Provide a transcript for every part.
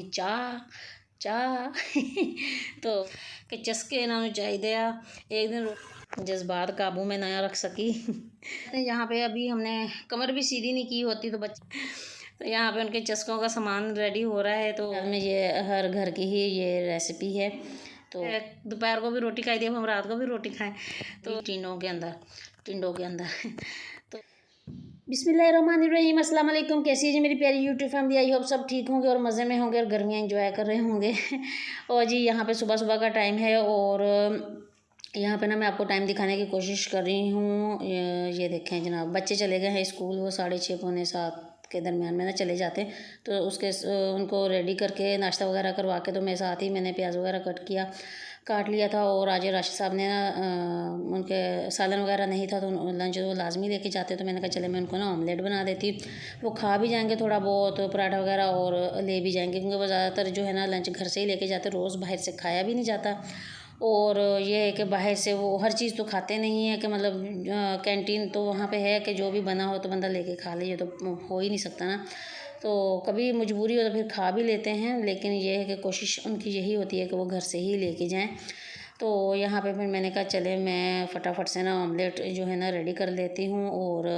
चाह चाह तो कि चस्के इन्होंने चाहिए आ एक दिन जज्बात काबू में ना रख सकी। यहाँ पे अभी हमने कमर भी सीधी नहीं की होती तो बच्चे तो यहाँ पे उनके चस्कों का सामान रेडी हो रहा है। तो में ये हर घर की ही ये रेसिपी है। तो दोपहर को भी रोटी खाई थी, अब हम रात को भी रोटी खाएं तो टिंडों के अंदर तो बिस्मिल्लाहिर्रहमानिर्रहीम, अस्सलाम वालेकुम। कैसी है जी मेरी प्यारी यूट्यूब फैमिली? आई होप सब ठीक होंगे और मज़े में होंगे और गर्मियाँ एंजॉय कर रहे होंगे। और जी यहाँ पे सुबह सुबह का टाइम है और यहाँ पे ना मैं आपको टाइम दिखाने की कोशिश कर रही हूँ। ये देखें जनाब, बच्चे चले गए हैं स्कूल, वो 6:30 पौने 7 के दरमियान में ना चले जाते हैं। तो उसके उनको रेडी करके नाश्ता वगैरह करवा के तो मैं साथ ही मैंने प्याज वगैरह काट लिया था। और आज राशिद साहब ने ना उनके सालन वगैरह नहीं था तो लंच वो लाजमी लेके जाते, तो मैंने कहा चले मैं उनको ना ऑमलेट बना देती। वो खा भी जाएंगे थोड़ा बहुत पराठा वगैरह और ले भी जाएंगे, क्योंकि वो ज़्यादातर जो है ना लंच घर से ही लेके जाते, रोज़ बाहर से खाया भी नहीं जाता। और ये है कि बाहर से वो हर चीज़ तो खाते नहीं है कि मतलब कैंटीन तो वहाँ पे है कि जो भी बना हो तो बंदा लेके खा ले, ये तो हो ही नहीं सकता ना। तो कभी मजबूरी हो तो फिर खा भी लेते हैं, लेकिन ये है कि कोशिश उनकी यही होती है कि वो घर से ही लेके जाएं। तो यहाँ पे फिर मैंने कहा चले मैं फटाफट से ना ऑमलेट जो है ना रेडी कर लेती हूँ। और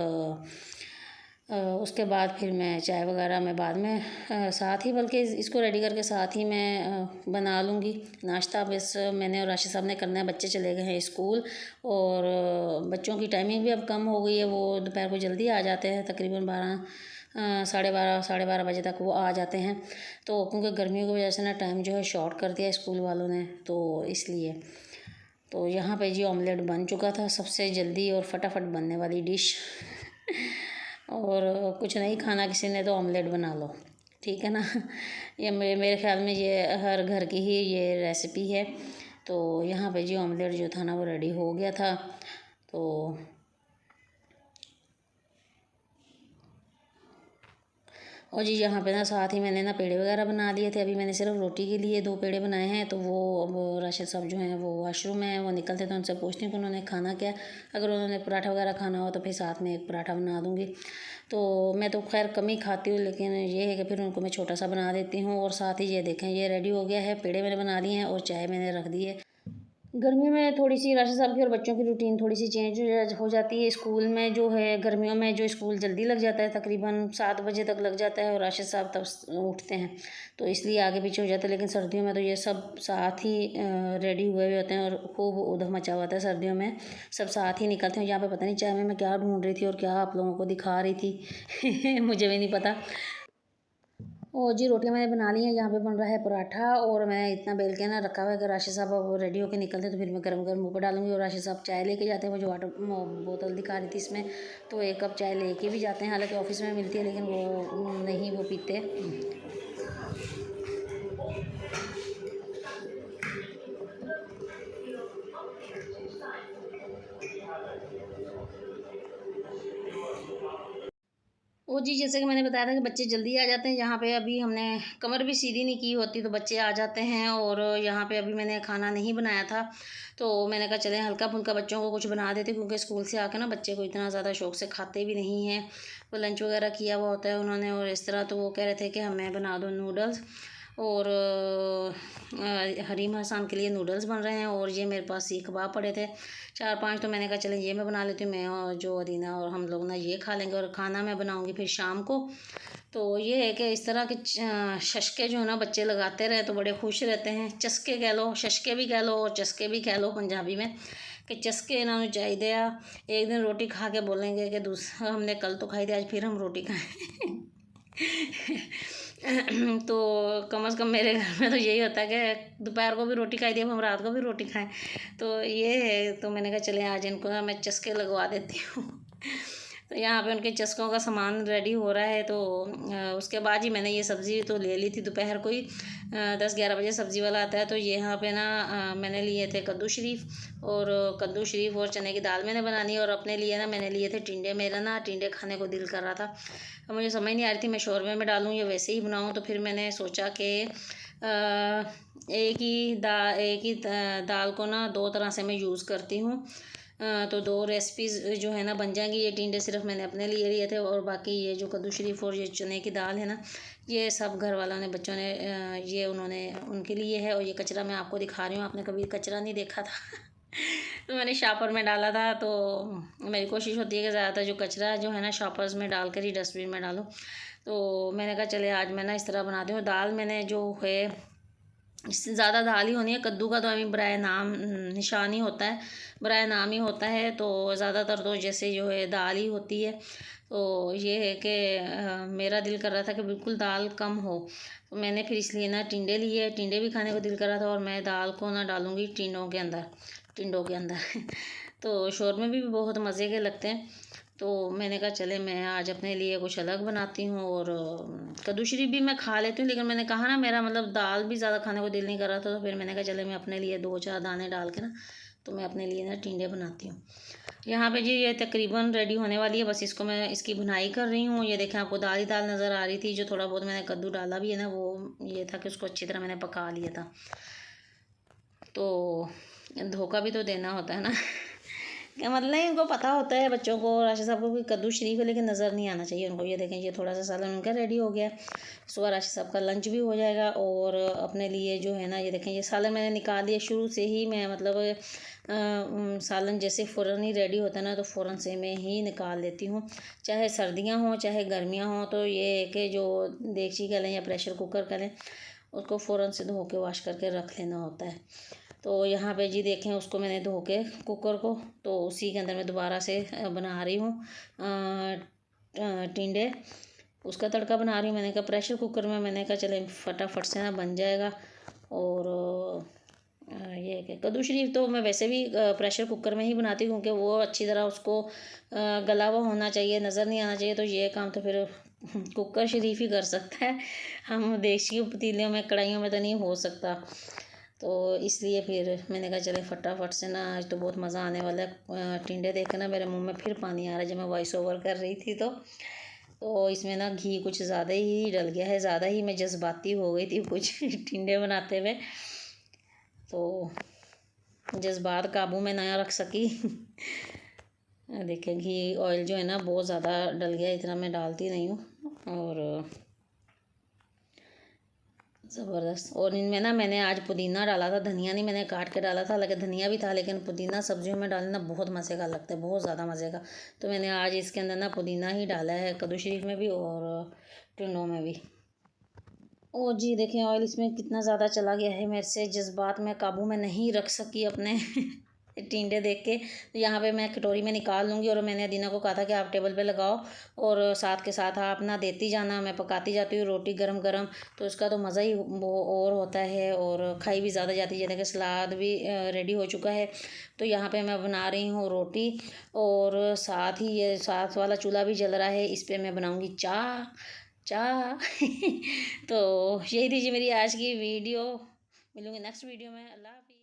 उसके बाद फिर मैं चाय वगैरह में बाद में साथ ही, बल्कि इसको रेडी करके साथ ही मैं बना लूँगी नाश्ता। बस मैंने और राशिद साहब ने करना है, बच्चे चले गए हैं स्कूल और बच्चों की टाइमिंग भी अब कम हो गई है, वो दोपहर को जल्दी आ जाते हैं, तकरीबन 12 साढ़े 12 बजे तक वो आ जाते हैं। तो क्योंकि गर्मियों की वजह से ना टाइम जो है शॉर्ट कर दिया स्कूल वालों ने, तो इसलिए तो यहाँ पे जी ऑमलेट बन चुका था, सबसे जल्दी और फटाफट बनने वाली डिश। और कुछ नहीं खाना किसी ने तो ऑमलेट बना लो, ठीक है ना। ये मेरे ख्याल में ये हर घर की ही ये रेसिपी है। तो यहाँ पे जी ऑमलेट जो था ना वो रेडी हो गया था। तो और जी यहाँ पे ना साथ ही मैंने ना पेड़े वगैरह बना लिए थे। अभी मैंने सिर्फ रोटी के लिए 2 पेड़े बनाए हैं। तो वो अब राशिद साहब जो हैं वो वॉशरूम में हैं, वो निकलते तो उनसे पूछती हूँ कि उन्होंने खाना क्या। अगर उन्होंने पराठा वगैरह खाना हो तो फिर साथ में एक पराठा बना दूँगी। तो मैं तो खैर कम ही खाती हूँ, लेकिन ये है कि फिर उनको मैं छोटा सा बना देती हूँ। और साथ ही ये देखें ये रेडी हो गया है, पेड़े मैंने बना लिए हैं और चाय मैंने रख दी है। गर्मियों में थोड़ी सी राशिद साहब की और बच्चों की रूटीन थोड़ी सी चेंज हो जाती है। स्कूल में जो है गर्मियों में जो स्कूल जल्दी लग जाता है, तकरीबन 7 बजे तक लग जाता है और राशिद साहब तब उठते हैं, तो इसलिए आगे पीछे हो जाता है। लेकिन सर्दियों में तो ये सब साथ ही रेडी हुए हुए होते हैं और खूब ऊधम मचा हुआ होता है। सर्दियों में सब साथ ही निकलते हैं। यहाँ पे पता नहीं चाय में मैं क्या ढूंढ रही थी और क्या आप लोगों को दिखा रही थी मुझे भी नहीं पता। और जी रोटियां मैंने बना ली हैं। यहाँ पे बन रहा है पराठा और मैं इतना बेल के ना रखा हुआ है कि राशिद साहब अब रेडी होकर निकलते तो फिर मैं गरम गरम मुँह पर डालूंगी। और राशिद साहब चाय लेके जाते हैं, वो जो वाटर बोतल दिखा रही थी इसमें, तो 1 कप चाय लेके भी जाते हैं। हालांकि ऑफिस में मिलती है लेकिन वो नहीं वो पीते। वो जी जैसे कि मैंने बताया था कि बच्चे जल्दी आ जाते हैं। यहाँ पे अभी हमने कमर भी सीधी नहीं की होती तो बच्चे आ जाते हैं। और यहाँ पे अभी मैंने खाना नहीं बनाया था, तो मैंने कहा चलें हल्का फुल्का बच्चों को कुछ बना देते, क्योंकि स्कूल से आकर ना बच्चे को इतना ज़्यादा शौक से खाते भी नहीं हैं। वो लंच वगैरह किया हुआ होता है उन्होंने और इस तरह, तो वो कह रहे थे कि हमें बना दो नूडल्स। और हरीम हसन के लिए नूडल्स बन रहे हैं। और ये मेरे पास सीख कबाब पड़े थे 4-5, तो मैंने कहा चलें ये मैं बना लेती हूँ। मैं और जो अदीना और हम लोग ना ये खा लेंगे और खाना मैं बनाऊँगी फिर शाम को। तो ये है कि इस तरह के शशके जो है ना बच्चे लगाते रहे तो बड़े खुश रहते हैं। चस्के कह लो, शशके भी कह लो और चस्के भी कह लो पंजाबी में, कि चस्के इन्होंने चाहिए आ। एक दिन रोटी खा के बोलेंगे कि दूसरा हमने कल तो खाई थी आज फिर हम रोटी खाएँ। तो कम से कम मेरे घर में तो यही होता है कि दोपहर को भी रोटी खाई थी, अब हम रात को भी रोटी खाएं। तो ये है, तो मैंने कहा चले आज इनको ना मैं चस्के लगवा देती हूँ। तो यहाँ पे उनके चस्कों का सामान रेडी हो रहा है। तो उसके बाद ही मैंने ये सब्ज़ी तो ले ली थी दोपहर को ही, 10-11 बजे सब्ज़ी वाला आता है। तो यहाँ पे ना मैंने लिए थे कद्दू शरीफ और चने की दाल मैंने बनानी। और अपने लिए ना मैंने लिए थे टिंडे। मेरा ना टिंडे खाने को दिल कर रहा था, तो मुझे समझ नहीं आ रही थी मैं शोरमे में डालूँ या वैसे ही बनाऊँ। तो फिर मैंने सोचा कि एक ही दाल को ना 2 तरह से मैं यूज़ करती हूँ। तो 2 रेसिपीज़ जो है ना बन जाएंगी। ये टिंडे सिर्फ मैंने अपने लिए लिए थे, और बाकी ये जो कद्दू शरीफ और ये चने की दाल है ना, ये सब घर वालों ने, बच्चों ने, ये उन्होंने उनके लिए है। और ये कचरा मैं आपको दिखा रही हूँ, आपने कभी कचरा नहीं देखा था तो मैंने शॉपर में डाला था। तो मेरी कोशिश होती है कि ज़्यादातर जो कचरा जो है ना शॉपर्स में डाल कर ही डस्टबिन में डालूँ। तो मैंने कहा चले आज मैं ना इस तरह बनाती हूँ। दाल मैंने जो है इससे ज़्यादा दाल ही होनी है। कद्दू का तो अभी बराए नाम निशान ही होता है, बराए नाम ही होता है। तो ज़्यादातर तो जैसे जो है दाल ही होती है। तो ये है कि मेरा दिल कर रहा था कि बिल्कुल दाल कम हो, तो मैंने फिर इसलिए ना टिंडे लिए। टिंडे भी खाने को दिल कर रहा था, और मैं दाल को ना डालूँगी टिंडों के अंदर तो शौरमे भी बहुत मज़े के लगते हैं। तो मैंने कहा चले मैं आज अपने लिए कुछ अलग बनाती हूँ। और कद्दू शरीफ भी मैं खा लेती हूँ, लेकिन मैंने कहा ना मेरा मतलब दाल भी ज़्यादा खाने को दिल नहीं कर रहा था। तो फिर मैंने कहा चले मैं अपने लिए 2-4 दाने डाल के ना, तो मैं अपने लिए ना टिंडे बनाती हूँ। यहाँ पे जी ये तकरीबन रेडी होने वाली है, बस इसको मैं इसकी भुनाई कर रही हूँ। ये देखें आपको दाल ही दाल नज़र आ रही थी। जो थोड़ा बहुत मैंने कद्दू डाला भी है ना, वो ये था कि उसको अच्छी तरह मैंने पका लिया था। तो धोखा भी तो देना होता है ना क्या मतलब नहीं, उनको पता होता है बच्चों को, राशिद साहब को, कि कद्दू शरीफ है, लेकिन नज़र नहीं आना चाहिए उनको। ये देखें ये थोड़ा सा सालन उनका रेडी हो गया। सुबह राशिद साहब का लंच भी हो जाएगा। और अपने लिए जो है ना, ये देखें ये सालन मैंने निकाल लिया। शुरू से ही मैं मतलब सालन जैसे फ़ौरन ही रेडी होता है ना, तो फ़ौरन से मैं ही निकाल लेती हूँ। चाहे सर्दियाँ हों चाहे गर्मियाँ हों, तो ये है कि जो देगची का लें या प्रेशर कुकर का लें, उसको फ़ौरन से धो के वॉश करके रख लेना होता है। तो यहाँ पे जी देखें उसको मैंने धो के कुकर को, तो उसी के अंदर मैं दोबारा से बना रही हूँ टिंडे। उसका तड़का बना रही हूँ। मैंने कहा प्रेशर कुकर में, मैंने कहा चले फटाफट से ना बन जाएगा। और ये कि कद्दू शरीफ तो मैं वैसे भी प्रेशर कुकर में ही बनाती हूँ, क्योंकि वो अच्छी तरह उसको गला हुआ होना चाहिए, नज़र नहीं आना चाहिए। तो ये काम तो फिर कुकर शरीफ ही कर सकता है, हम देसी पतीलियों में कढ़ाइयों में तो नहीं हो सकता। तो इसलिए फिर मैंने कहा चले फटाफट से ना, आज तो बहुत मज़ा आने वाला है। टिंडे देख के ना मेरे मुंह में फिर पानी आ रहा है, जब मैं वॉइस ओवर कर रही थी। तो इसमें ना घी कुछ ज़्यादा ही डल गया है, ज़्यादा ही मैं जज्बाती हो गई थी कुछ टिंडे बनाते हुए। तो जज्बात काबू में ना रख सकी देखिए घी ऑयल जो है ना बहुत ज़्यादा डल गया, इतना मैं डालती नहीं हूँ। और ज़बरदस्त। और इनमें ना मैंने आज पुदीना डाला था, धनिया नहीं मैंने काट के डाला था, लेकिन धनिया भी था, लेकिन पुदीना सब्जियों में डालना बहुत मज़े का लगता है, बहुत ज़्यादा मज़े का। तो मैंने आज इसके अंदर ना पुदीना ही डाला है, कद्दू शरीफ में भी और टिंडों में भी। ओ जी देखें ऑयल इसमें कितना ज़्यादा चला गया है, मेरे से जज्बात में काबू में नहीं रख सकी अपने टिंडे देख के। तो यहाँ पे मैं कटोरी में निकाल लूँगी। और मैंने अदीना को कहा था कि आप टेबल पे लगाओ, और साथ के साथ आप ना देती जाना, मैं पकाती जाती हूँ रोटी गरम गरम। तो उसका तो मज़ा ही वो और होता है, और खाई भी ज़्यादा जाती है। जैसे कि सलाद भी रेडी हो चुका है। तो यहाँ पे मैं बना रही हूँ रोटी, और साथ ही ये साथ वाला चूल्हा भी जल रहा है, इस पर मैं बनाऊँगी चाय चाय तो यही थी जी मेरी आज की वीडियो। मिलूँगी नेक्स्ट वीडियो में। अल्लाह हाफिज़।